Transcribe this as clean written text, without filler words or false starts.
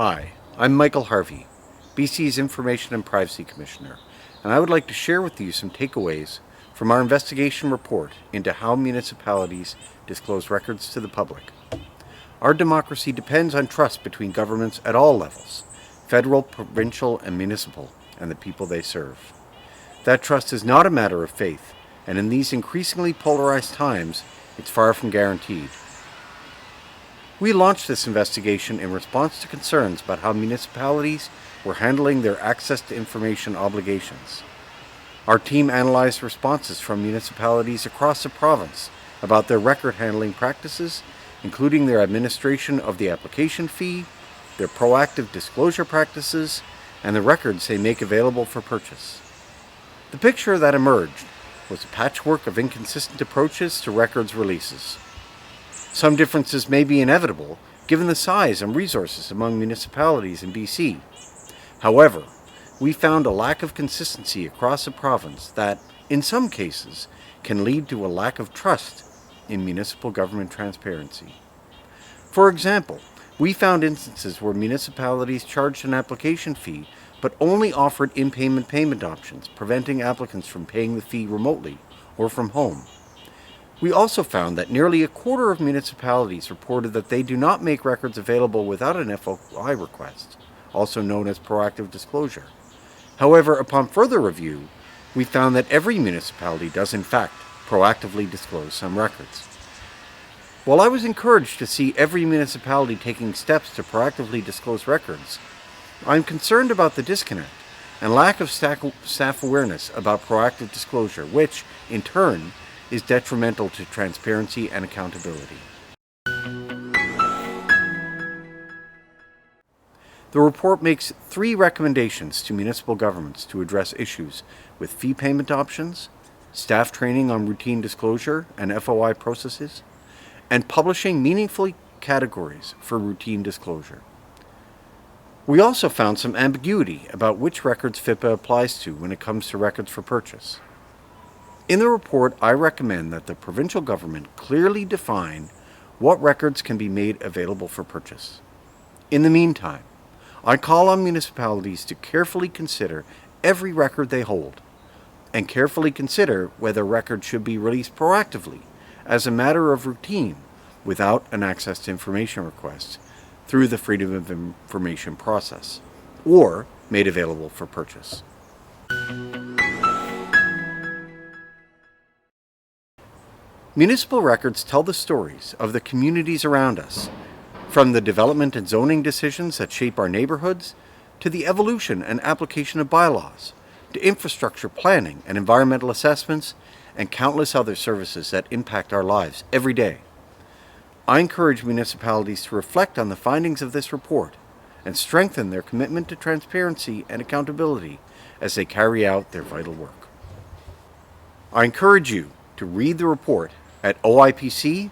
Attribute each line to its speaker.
Speaker 1: Hi, I'm Michael Harvey, BC's Information and Privacy Commissioner, and I would like to share with you some takeaways from our investigation report into how municipalities disclose records to the public. Our democracy depends on trust between governments at all levels, federal, provincial, and municipal, and the people they serve. That trust is not a matter of faith, and in these increasingly polarized times, it's far from guaranteed. We launched this investigation in response to concerns about how municipalities were handling their access to information obligations. Our team analyzed responses from municipalities across the province about their record handling practices, including their administration of the application fee, their proactive disclosure practices, and the records they make available for purchase. The picture that emerged was a patchwork of inconsistent approaches to records releases. Some differences may be inevitable, given the size and resources among municipalities in BC. However, we found a lack of consistency across the province that, in some cases, can lead to a lack of trust in municipal government transparency. For example, we found instances where municipalities charged an application fee but only offered in-payment payment options, preventing applicants from paying the fee remotely or from home. We also found that nearly a quarter of municipalities reported that they do not make records available without an FOI request, also known as proactive disclosure. However, upon further review, we found that every municipality does in fact proactively disclose some records. While I was encouraged to see every municipality taking steps to proactively disclose records, I'm concerned about the disconnect and lack of staff awareness about proactive disclosure, which, in turn, is detrimental to transparency and accountability. The report makes 3 recommendations to municipal governments to address issues with fee payment options, staff training on routine disclosure and FOI processes, and publishing meaningful categories for routine disclosure. We also found some ambiguity about which records FIPA applies to when it comes to records for purchase. In the report, I recommend that the provincial government clearly define what records can be made available for purchase. In the meantime, I call on municipalities to carefully consider every record they hold, and carefully consider whether records should be released proactively as a matter of routine without an access to information request through the Freedom of Information process, or made available for purchase. Municipal records tell the stories of the communities around us, from the development and zoning decisions that shape our neighborhoods, to the evolution and application of bylaws, to infrastructure planning and environmental assessments, and countless other services that impact our lives every day. I encourage municipalities to reflect on the findings of this report and strengthen their commitment to transparency and accountability as they carry out their vital work. I encourage you to read the report at oipc.bc.ca.